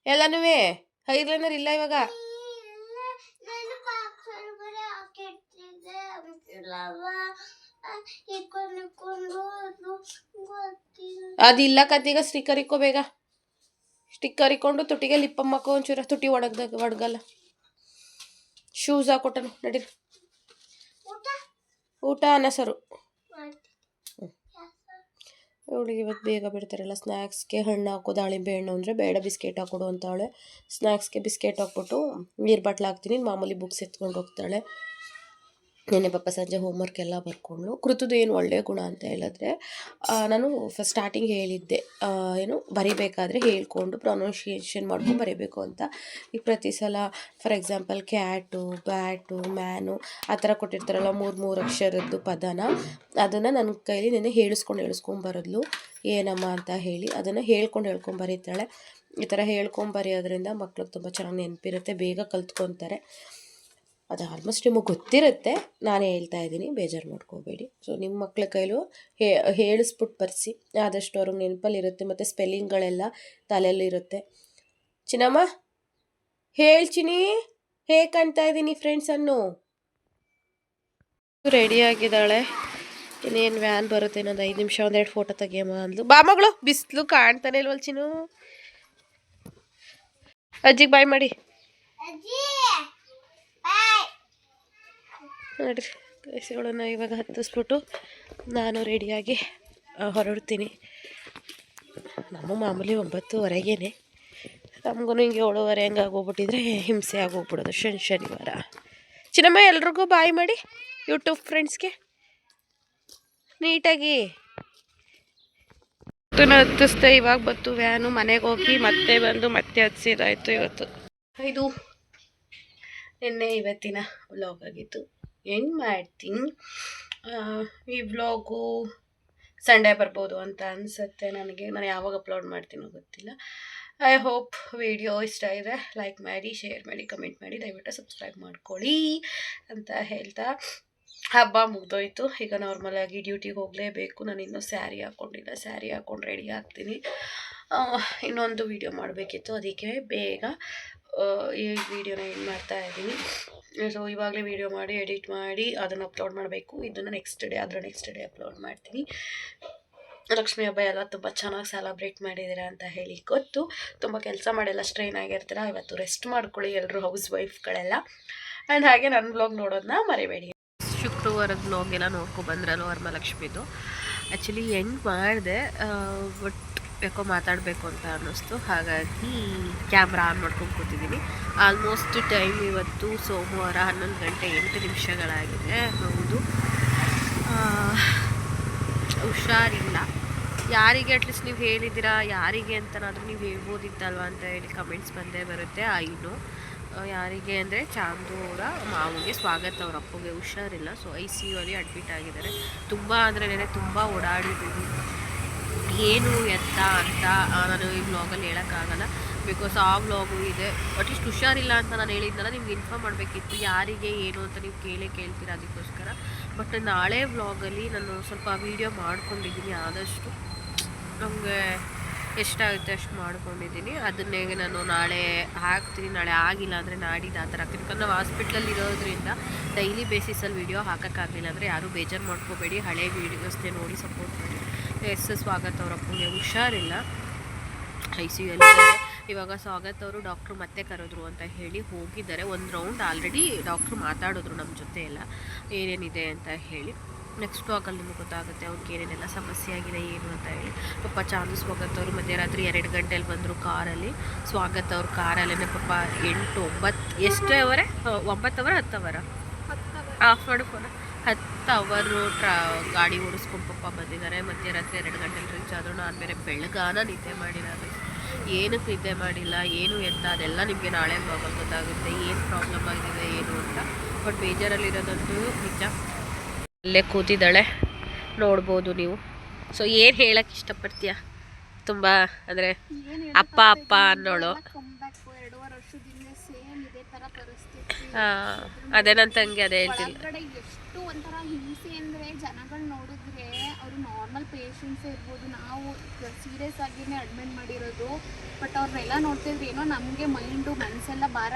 ಎಲ್ಲನೂ ಹೈರ್ಲೈನರ್ ಇಲ್ಲ ಇವಾಗ. ಅದಿಲ್ಲ ಕತ್ತೀಗ. ಸ್ಟಿಕ್ಕರ್ ಇಕ್ಕೋ ಬೇಗ. ಸ್ಟಿಕ್ಕರ್ ಇಕ್ಕೊಂಡು ತುಟಿಗೆ ಲಿಪ್ಪಮ್ಮಕ್ಕೋ ಒಂಚೂರ. ತುಟಿ ಒಡಗಲ್ಲ. ಶೂಸ್ ಹಾಕೊಟ್ಟನು. ನಡೀರಿ ಊಟ. ಅನ್ನ ಸಾರು. ಇವಳಿಗೆ ಇವತ್ತು ಬೇಗ ಬಿಡ್ತಾರಲ್ಲ. ಸ್ನ್ಯಾಕ್ಸ್ಗೆ ಹಣ್ಣು ಹಾಕೋ, ದಾಳಿಂಬೆ ಹಣ್ಣು ಅಂದರೆ ಬೇಡ, ಬಿಸ್ಕೆಟ್ ಹಾಕೊಡು ಅಂತಾಳೆ. ಸ್ನ್ಯಾಕ್ಸ್ಗೆ ಬಿಸ್ಕೆಟ್ ಹಾಕ್ಬಿಟ್ಟು ನೀರು ಬಾಟ್ಲು ಹಾಕ್ತೀನಿ. ಮಾಮೂಲಿ ಬುಕ್ಸ್ ಎತ್ಕೊಂಡು ಹೋಗ್ತಾಳೆ. ನೆನ್ನೆ ಪಾಪ ಸಂಜೆ ಹೋಮ್ವರ್ಕ್ ಎಲ್ಲ ಬರ್ಕೊಂಡು. ಕೃತುದು ಏನು ಒಳ್ಳೆಯ ಗುಣ ಅಂತ ಹೇಳಿದ್ರೆ, ನಾನು ಫಸ್ಟ್ ಸ್ಟಾರ್ಟಿಂಗ್ ಹೇಳಿದ್ದೆ, ಬರಿಬೇಕಾದ್ರೆ ಹೇಳ್ಕೊಂಡು ಪ್ರೊನೌನ್ಸಿಯೇಷನ್ ಮಾಡ್ಕೊಂಡು ಬರೀಬೇಕು ಅಂತ. ಈಗ ಪ್ರತಿ ಸಲ for example Kat, bat, man ಆ ಥರ ಕೊಟ್ಟಿರ್ತಾರಲ್ಲ 3 ಅಕ್ಷರದ್ದು ಪದನ, ಅದನ್ನು ನನ್ನ ಕೈಲಿ ನೆನ್ನೆ ಹೇಳಿಸ್ಕೊಂಡು ಬರೋದ್ಲು. ಏನಮ್ಮ ಅಂತ ಹೇಳಿ ಅದನ್ನು ಹೇಳ್ಕೊಂಡು ಬರೀತಾಳೆ. ಈ ಥರ ಹೇಳ್ಕೊಂಡು ಬರೆಯೋದ್ರಿಂದ ಮಕ್ಳಿಗೆ ತುಂಬ ಚೆನ್ನಾಗಿ ನೆನಪಿರುತ್ತೆ, ಬೇಗ ಕಲ್ತ್ಕೊತಾರೆ. ಅದು ಆಲ್ಮೋಸ್ಟ್ ನಿಮಗೆ ಗೊತ್ತಿರುತ್ತೆ, ನಾನೇ ಹೇಳ್ತಾ ಇದ್ದೀನಿ, ಬೇಜಾರು ಮಾಡ್ಕೋಬೇಡಿ. ಸೊ ನಿಮ್ಮ ಮಕ್ಳ ಕೈಲೂ ಹೇಳಿಸ್ಬಿಟ್ಟು ಬರೆಸಿ, ಆದಷ್ಟು ಅವ್ರಿಗೆ ನೆನಪಲ್ಲಿರುತ್ತೆ. ಮತ್ತು ಸ್ಪೆಲ್ಲಿಂಗ್ಗಳೆಲ್ಲ ತಲೆಯಲ್ಲಿರುತ್ತೆ. ಚಿನ್ನಮ್ಮ ಹೇಳ್ಚಿನಿ, ಹೇಗೆ ಕಾಣ್ತಾ ಇದ್ದೀನಿ ಫ್ರೆಂಡ್ಸ್ ಅನ್ನು? ರೆಡಿಯಾಗಿದ್ದಾಳೆ. ಇನ್ನೇನು ವ್ಯಾನ್ ಬರುತ್ತೆ, ಇನ್ನೊಂದು 5 ನಿಮಿಷ, 1-2 ಫೋಟೋ ತೆಗಿಯಮ್ಮ ಅಂದ್ಲು. ಬಾ ಮಗಳು, ಬಿಸಿಲು ಕಾಣ್ತಾನೆ ಇಲ್ವಲ್ ಚಿನ್ನು. ಅಜ್ಜಿಗೆ ಬಾಯ್ ಮಾಡಿ. ನೋಡಿರಿ ಕೈಸಿಗಳನ್ನ ಇವಾಗ ಹತ್ತಿಸ್ಬಿಟ್ಟು ನಾನು ರೆಡಿಯಾಗಿ ಹೊರಡ್ತೀನಿ. ನಮ್ಮ ಮಾಮೂಲಿ 9:30ಗೇನೆ. ನಮಗೂ ಹಿಂಗೆ 7:30 ಹಂಗೆ ಆಗೋಗ್ಬಿಟ್ಟಿದ್ರೆ ಹಿಂಸೆ ಆಗೋಗ್ಬಿಡೋದು ಶನಿವಾರ. ಚಿನ್ನಮ್ಮ ಎಲ್ರಿಗೂ ಬಾಯ್ ಮಾಡಿ, ಯೂಟ್ಯೂಬ್ ಫ್ರೆಂಡ್ಸ್ಗೆ ನೀಟಾಗಿ. ಹತ್ತಿಸ್ದೆ, ಇವಾಗ ಬತ್ತು ವ್ಯಾನು. ಮನೆಗೆ ಹೋಗಿ ಮತ್ತೆ ಬಂದು ಮತ್ತೆ ಹತ್ತಿಸಿದಾಯ್ತು ಇವತ್ತು. ಇದು ನಿನ್ನೆ ಇವತ್ತಿನ ವ್ಲಾಗ್ ಆಗಿತ್ತು. ಏನು ಮಾಡ್ತೀನಿ, ಈ ವ್ಲಾಗು ಸಂಡೇ ಬರ್ಬೋದು ಅಂತ ಅನಿಸುತ್ತೆ ನನಗೆ. ನಾನು ಯಾವಾಗ ಅಪ್ಲೋಡ್ ಮಾಡ್ತೀನೋ ಗೊತ್ತಿಲ್ಲ. ಐ ಹೋಪ್ ವಿಡಿಯೋ ಇಷ್ಟ ಇದೆ. ಲೈಕ್ ಮಾಡಿ, ಶೇರ್ ಮಾಡಿ, ಕಮೆಂಟ್ ಮಾಡಿ, ದಯವಿಟ್ಟು ಸಬ್ಸ್ಕ್ರೈಬ್ ಮಾಡ್ಕೊಳ್ಳಿ ಅಂತ ಹೇಳ್ತಾ, ಹಬ್ಬ ಮುಗ್ದೋಯ್ತು. ಈಗ ನಾರ್ಮಲಾಗಿ ಡ್ಯೂಟಿಗೆ ಹೋಗಲೇಬೇಕು. ನಾನು ಇನ್ನೂ ಸ್ಯಾರಿ ಹಾಕ್ಕೊಂಡಿಲ್ಲ. ಸ್ಯಾರಿ ಹಾಕ್ಕೊಂಡು ರೆಡಿ ಆಗ್ತೀನಿ. ಇನ್ನೊಂದು ವಿಡಿಯೋ ಮಾಡಬೇಕಿತ್ತು, ಅದಕ್ಕೆ ಬೇಗ ಈ ವಿಡಿಯೋನ ಏನು ಮಾಡ್ತಾ ಇದ್ದೀನಿ. ಸೊ ಇವಾಗಲೇ ವಿಡಿಯೋ ಮಾಡಿ ಎಡಿಟ್ ಮಾಡಿ ಅದನ್ನು ಅಪ್ಲೋಡ್ ಮಾಡಬೇಕು. ಇದನ್ನು ನೆಕ್ಸ್ಟ್ ಡೇ ಅಪ್ಲೋಡ್ ಮಾಡ್ತೀನಿ. ಲಕ್ಷ್ಮೀ ಹಬ್ಬ ಎಲ್ಲ ತುಂಬ ಚೆನ್ನಾಗಿ ಸೆಲೆಬ್ರೇಟ್ ಮಾಡಿದ್ದೀರಾ ಅಂತ ಹೇಳಿ ಗೊತ್ತು. ತುಂಬ ಕೆಲಸ ಮಾಡೆಲ್ಲ ಸ್ಟ್ರೈನ್ ಆಗಿರ್ತೀರ. ಇವತ್ತು ರೆಸ್ಟ್ ಮಾಡ್ಕೊಳ್ಳಿ ಎಲ್ಲರೂ, ಹೌಸ್ ವೈಫ್ಗಳೆಲ್ಲ. ಆ್ಯಂಡ್ ಹಾಗೆ ನನ್ನ ಬ್ಲಾಗ್ ನೋಡೋದನ್ನ ಮರಿಬೇಡಿ. ಶುಕ್ರವಾರದ ಬ್ಲಾಗ್ ಎಲ್ಲ ನೋಡ್ಕೊಬಂದ್ರಲ್ಲ ವರಮಹಾಲಕ್ಷ್ಮಿದು. ಆ್ಯಕ್ಚುಲಿ ಎಂಡ್ ಮಾಡಿದೆ, ಬಟ್ ಯಾಕೋ ಮಾತಾಡಬೇಕು ಅಂತ ಅನ್ನಿಸ್ತು. ಹಾಗಾಗಿ ಕ್ಯಾಮ್ರಾ ಆನ್ ಮಾಡ್ಕೊಂಡು ಕೂತಿದ್ದೀನಿ. ಆಲ್ಮೋಸ್ಟ್ ಟೈಮ್ ಇವತ್ತು ಸೋಮವಾರ 11 ಗಂಟೆ 8 ನಿಮಿಷಗಳಾಗಿದೆ. ಹೌದು, ಹುಷಾರಿಲ್ಲ. ಯಾರಿಗೆ ಅಟ್ಲೀಸ್ಟ್ ನೀವು ಹೇಳಿದ್ದೀರಾ, ಯಾರಿಗೆ ಅಂತನಾದರೂ ನೀವು ಹೇಳ್ಬೋದಿತ್ತಲ್ವ ಅಂತ ಹೇಳಿ ಕಮೆಂಟ್ಸ್ ಬಂದೇ ಬರುತ್ತೆ. ಐನು ಯಾರಿಗೆ ಅಂದರೆ ಚಾಂದು ಅವರ ಮಾವಿಗೆ, ಸ್ವಾಗತ ಅವ್ರ ಅಪ್ಪಗೆ ಹುಷಾರಿಲ್ಲ. ಸೊ ICU ಅಲ್ಲಿ ಅಡ್ಮಿಟ್ ಆಗಿದ್ದಾರೆ. ತುಂಬ ಅಂದರೆ ತುಂಬ ಓಡಾಡಿದ್ದೀವಿ. ಏನು ಎತ್ತ ಅಂತ ನಾನು ಈ ವ್ಲಾಗಲ್ಲಿ ಹೇಳೋಕ್ಕಾಗಲ್ಲ, ಬಿಕಾಸ್ ಆ ವ್ಲಾಗು ಇದೆ. ಅಟ್ಲೀಸ್ಟ್ ಹುಷಾರಿಲ್ಲ ಅಂತ ನಾನು ಹೇಳಿದ್ನಲ್ಲ, ನಿಮ್ಗೆ ಇನ್ಫಾರ್ಮ್ ಮಾಡಬೇಕಿತ್ತು. ಯಾರಿಗೆ ಏನು ಅಂತ ನೀವು ಕೇಳ್ತೀರಾ, ಅದಕ್ಕೋಸ್ಕರ. ಬಟ್ ನಾಳೆ ವ್ಲಾಗಲ್ಲಿ ನಾನು ಸ್ವಲ್ಪ ವೀಡಿಯೋ ಮಾಡ್ಕೊಂಡಿದ್ದೀನಿ. ಆದಷ್ಟು ನಮಗೆ ಎಷ್ಟಾಗುತ್ತೆ ಅಷ್ಟು ಮಾಡ್ಕೊಂಡಿದ್ದೀನಿ. ಅದನ್ನೇ ನಾನು ನಾಳೆ ಹಾಕ್ತೀನಿ. ನಾಳೆ ಆಗಿಲ್ಲ ಅಂದರೆ ನಾಡಿದ್ದು ಆ ಥರ ಆಗ್ತೀನಿ. ಯಾಕಂದ್ರೆ ನಾವು ಹಾಸ್ಪಿಟ್ಲಲ್ಲಿ ಇರೋದ್ರಿಂದ ಡೈಲಿ ಬೇಸಿಸಲ್ಲಿ ವೀಡಿಯೋ ಹಾಕೋಕ್ಕಾಗಲಿಲ್ಲ ಅಂದರೆ ಯಾರೂ ಬೇಜಾರು ಮಾಡ್ಕೋಬೇಡಿ. ಹಳೆ ವೀಡಿಯೋಸ್ನೇ ನೋಡಿ ಸಪೋರ್ಟ್ ಮಾಡಿ. ಸ್ವಾಗತ ಅವ್ರ ಅಪ್ಪಗೆ ಹುಷಾರಿಲ್ಲ, ICU ಅಲ್ಲಿದ್ದಾರೆ. ಇವಾಗ ಸ್ವಾಗತ್ ಅವರು ಡಾಕ್ಟ್ರು ಮತ್ತೆ ಕರೆದ್ರು ಅಂತ ಹೇಳಿ ಹೋಗಿದ್ದಾರೆ. ಒಂದು ರೌಂಡ್ ಆಲ್ರೆಡಿ ಡಾಕ್ಟ್ರು ಮಾತಾಡಿದ್ರು ನಮ್ಮ ಜೊತೆ ಎಲ್ಲ, ಏನೇನಿದೆ ಅಂತ ಹೇಳಿ. ನೆಕ್ಸ್ಟ್ ವ್ಲಾಗಲ್ಲಿ ನಿಮಗೆ ಗೊತ್ತಾಗುತ್ತೆ ಅವ್ರಿಗೆ ಏನೇನೆಲ್ಲ ಸಮಸ್ಯೆ ಆಗಿದೆ ಏನು ಅಂತ ಹೇಳಿ. ಪಾಪ ಚಾಂದು ಸ್ವಾಗತ್ ಅವರು ಮಧ್ಯರಾತ್ರಿ 2 ಗಂಟೆಯಲ್ಲಿ ಬಂದರು ಕಾರಲ್ಲಿ. ಸ್ವಾಗತ್ ಅವ್ರ ಕಾರಲ್ಲೇ ಪಾಪ 8, 9 ಎಷ್ಟೇ ಅವರೇ 9 ಅವರ 10 ಅವರ ಆಫ್ ಮಾಡು ಫೋನ 10 ಅವರು ಗಾಡಿ ಓಡಿಸ್ಕೊಂಡು ಪಾಪ ಬಂದಿದ್ದಾರೆ. ಮಧ್ಯರಾತ್ರಿ 2 ಗಂಟೆಲಿ ರೀಚ್ ಆದರೂ ನಾನು ಬೇರೆ ಬೆಳಗಾನ ನಿದ್ದೆ ಮಾಡಿರೋದು. ಏನಕ್ಕೆ ನಿದ್ದೆ ಮಾಡಿಲ್ಲ, ಏನು ಎತ್ತ, ಅದೆಲ್ಲ ನಿಮಗೆ ನಾಳೆ ವ್ಲಾಗಲ್ಲಿ ಗೊತ್ತಾಗುತ್ತೆ ಏನು ಪ್ರಾಬ್ಲಮ್ ಆಗಿದೆ ಏನು ಅಂತ. ಬಟ್ ಬೇಜಾರಲ್ಲಿರೋದಂತೂ ನಿಜ. ಅಲ್ಲೇ ಕೂತಿದ್ದಾಳೆ, ನೋಡ್ಬೋದು ನೀವು. ಸೊ ಏನು ಹೇಳಕ್ಕೆ ಇಷ್ಟಪಡ್ತೀಯ? ತುಂಬ ಅಂದರೆ ಅಪ್ಪ ಅನ್ನೋಳು. ಅದೇ ನನ್ನ ತಂಗಿ ಅದೇ ಹೇಳ್ತಿಲ್ಲ. ಎಷ್ಟು ಒಂಥರ ಹಿಂಸೆ ಅಂದರೆ ಜನಗಳು ನೋಡಿದ್ರೆ ಅವರು ನಾರ್ಮಲ್ ಪೇಷಂಟ್ಸೇ ಇರ್ಬೋದು, ನಾವು ಸೀರಿಯಸ್ ಆಗಿನೇ ಅಡ್ಮಿಟ್ ಮಾಡಿರೋದು. ಬಟ್ ಅವ್ರನ್ನೆಲ್ಲ ನೋಡ್ತಿದ್ರೆ ಏನೋ ನಮಗೆ ಮನಸ್ಸೆಲ್ಲ ಭಾರ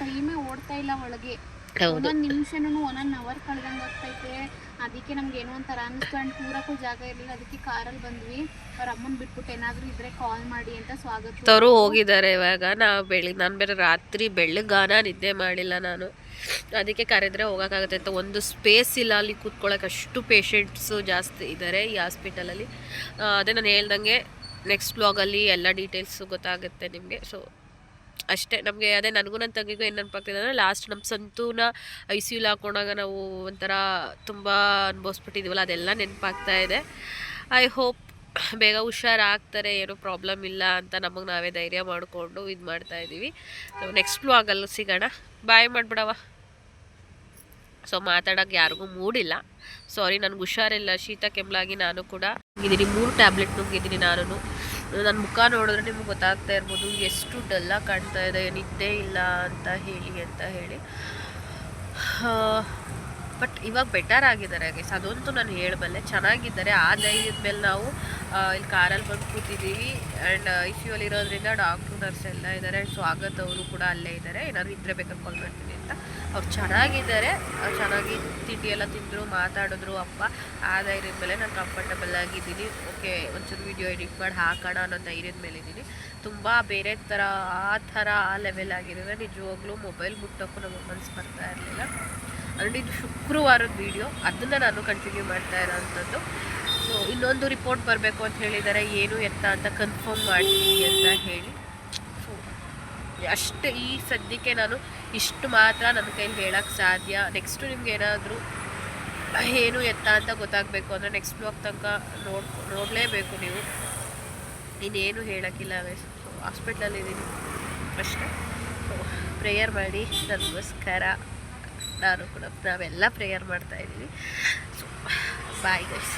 ಟೈಮೇ ಓಡ್ತಾ ಇಲ್ಲ ಒಳಗೆ. ಒಂದೊಂದು ನಿಮಿಷನೂ 1 ಅವರ್ ಕಳೆದಂಗೆ ಆಗ್ತೈತೆ. ಅದಕ್ಕೆ ನಮ್ಗೆ ಏನೋ ಒಂಥರ ಅನ್ನಿಸ್ತು. ಆ್ಯಂಡ್ ಕೂರಕ್ಕೂ ಜಾಗ ಇರಲಿಲ್ಲ, ಅದಕ್ಕೆ ಕಾರಲ್ಲಿ ಬಂದ್ವಿ. ಅವ್ರ ಅಮ್ಮನ ಬಿಟ್ಬಿಟ್ಟು ಏನಾದರೂ ಇದ್ರೆ ಕಾಲ್ ಮಾಡಿ ಅಂತ ಸ್ವಾಗತ ಅವರು ಹೋಗಿದ್ದಾರೆ. ಇವಾಗ ನಾನು ಬೇರೆ ರಾತ್ರಿ ಬೆಳಗಾನ ನಿದ್ದೆ ಮಾಡಿಲ್ಲ ನಾನು, ಅದಕ್ಕೆ ಕರೆದ್ರೆ ಹೋಗೋಕ್ಕಾಗುತ್ತೆ ಅಂತ. ಒಂದು ಸ್ಪೇಸ್ ಇಲ್ಲ ಅಲ್ಲಿ ಕೂತ್ಕೊಳ್ಳೋಕೆ, ಅಷ್ಟು ಪೇಷಂಟ್ಸು ಜಾಸ್ತಿ ಇದ್ದಾರೆ ಈ ಹಾಸ್ಪಿಟಲಲ್ಲಿ. ಅದೇ ನಾನು ಹೇಳ್ದಂಗೆ ನೆಕ್ಸ್ಟ್ ವ್ಲಾಗಲ್ಲಿ ಎಲ್ಲ ಡೀಟೇಲ್ಸು ಗೊತ್ತಾಗುತ್ತೆ ನಿಮಗೆ. ಸೊ ಅಷ್ಟೇ. ನಮಗೆ ಅದೇ ನನಗೂ ನನ್ನ ತಂಗಿಗೂ ಏನು ನೆನಪಾಗ್ತಿದೆ ಅಂದರೆ, ಲಾಸ್ಟ್ ನಮ್ಮ ಸಂತೂನ ICUಲಿ ಹಾಕೊಂಡಾಗ ನಾವು ಒಂಥರ ತುಂಬ ಅನುಭವಿಸ್ಬಿಟ್ಟಿದ್ದೀವಲ್ಲ, ಅದೆಲ್ಲ ನೆನಪಾಗ್ತಾ ಇದೆ. ಐ ಹೋಪ್ ಬೇಗ ಹುಷಾರಾಗ್ತಾರೆ, ಏನೂ ಪ್ರಾಬ್ಲಮ್ ಇಲ್ಲ ಅಂತ ನಮಗೆ ನಾವೇ ಧೈರ್ಯ ಮಾಡಿಕೊಂಡು ಇದು ಮಾಡ್ತಾಯಿದ್ದೀವಿ. ನೆಕ್ಸ್ಟ್ ವ್ಲಾಗಲ್ಲೂ ಸಿಗೋಣ. ಬಾಯ್ ಮಾಡಿಬಿಡವ. ಸೊ ಮಾತಾಡೋಕ್ಕೆ ಯಾರಿಗೂ ಮೂಡಿಲ್ಲ, ಸಾರಿ. ನನಗೆ ಹುಷಾರಿಲ್ಲ, ಶೀತ ಕೆಮ್ಮಲಾಗಿ ನಾನು ಕೂಡ ಇದ್ದೀನಿ. 3 ಟ್ಯಾಬ್ಲೆಟ್ ನುಂಗಿದ್ದೀನಿ ನಾನು. ನನ್ನ ಮುಖ ನೋಡಿದ್ರೆ ನಿಮ್ಗೆ ಗೊತ್ತಾಗ್ತಾ ಇರ್ಬೋದು ಎಷ್ಟು ಡಲ್ಲಾಗಿ ಕಾಣ್ತಾ ಇದೆ, ನಿದ್ದೆ ಇಲ್ಲ ಅಂತ ಹೇಳಿ. ಬಟ್ ಇವಾಗ ಬೆಟರ್ ಆಗಿದ್ದಾರೆ ಗೈಸ್, ಅದಂತೂ ನಾನು ಹೇಳಬಲ್ಲೆ. ಚೆನ್ನಾಗಿದ್ದಾರೆ. ಆ ಧೈರ್ಯದ ಮೇಲೆ ನಾವು ಇಲ್ಲಿ ಕಾರಲ್ಲಿ ಬಂದು ಕೂತಿದ್ದೀವಿ. ಆ್ಯಂಡ್ ICUಲಿ ಇರೋದ್ರಿಂದ ಡಾಕ್ಟ್ರು ನರ್ಸ್ ಎಲ್ಲ ಇದ್ದಾರೆ. ಸ್ವಾಗತ್ ಅವರು ಕೂಡ ಅಲ್ಲೇ ಇದ್ದಾರೆ. ಏನಾದ್ರು ಇದ್ದರೆ ಬೇಕಾದ್ರೆ ಕಾಲ್ ಮಾಡ್ತೀನಿ ಅಂತ. ಅವ್ರು ಚೆನ್ನಾಗಿದ್ದಾರೆ, ಚೆನ್ನಾಗಿ ತಿಂಡಿ ಎಲ್ಲ ತಿಂದರು, ಮಾತಾಡಿದ್ರು ಅಪ್ಪ. ಆ ಧೈರ್ಯದ ಮೇಲೆ ನಾನು ಕಂಫರ್ಟಬಲ್ ಆಗಿದ್ದೀನಿ. ಓಕೆ, ಒಂಚೂರು ವೀಡಿಯೋ ಎಡಿಟ್ ಮಾಡಿ ಹಾಕೋಣ ಅನ್ನೋ ಧೈರ್ಯದ ಮೇಲೆ ಇದ್ದೀನಿ. ತುಂಬ ಬೇರೆ ಥರ ಆ ಲೆವೆಲ್ ಆಗಿದ್ದಾರೆ. ನಿಜವಾಗ್ಲೂ ಮೊಬೈಲ್ ಮುಟ್ಟೋಕ್ಕೂ ನಮಗೆ ಮನಸ್ಸು ಬರ್ತಾ ಇರಲಿಲ್ಲ. ಆಲ್ರೆಡಿ ಇದು ಶುಕ್ರವಾರದ ವೀಡಿಯೋ, ಅದನ್ನು ನಾನು ಕಂಟಿನ್ಯೂ ಮಾಡ್ತಾ ಇರೋವಂಥದ್ದು. ಸೊ ಇನ್ನೊಂದು ರಿಪೋರ್ಟ್ ಬರಬೇಕು ಅಂತ ಹೇಳಿದ್ದಾರೆ, ಏನು ಎತ್ತ ಅಂತ ಕನ್ಫರ್ಮ್ ಮಾಡ್ತೀನಿ ಅಂತ ಹೇಳಿ. ಸೊ ಅಷ್ಟು ಈ ಸದ್ಯಕ್ಕೆ ನಾನು ಇಷ್ಟು ಮಾತ್ರ ನನ್ನ ಕೈಲಿ ಹೇಳೋಕ್ಕೆ ಸಾಧ್ಯ. ನೆಕ್ಸ್ಟು ನಿಮ್ಗೆ ಏನಾದರೂ ಏನು ಎತ್ತ ಅಂತ ಗೊತ್ತಾಗಬೇಕು ಅಂದರೆ ನೆಕ್ಸ್ಟ್ ವ್ಲಾಗ್ ತನಕ ನೋಡಲೇಬೇಕು ನೀವು. ಇನ್ನೇನು ಹೇಳೋಕ್ಕಿಲ್ಲ ಗೈಸ್. ಹಾಸ್ಪಿಟ್ಲಲ್ಲಿದ್ದೀನಿ ಅಷ್ಟೇ. ಸೊ ಪ್ರೇಯರ್ ಮಾಡಿ ನನಗೋಸ್ಕರ ನಾವೆಲ್ಲ ಪ್ರೇಯರ್ ಮಾಡ್ತಾಯಿದ್ದೀವಿ. So bye guys.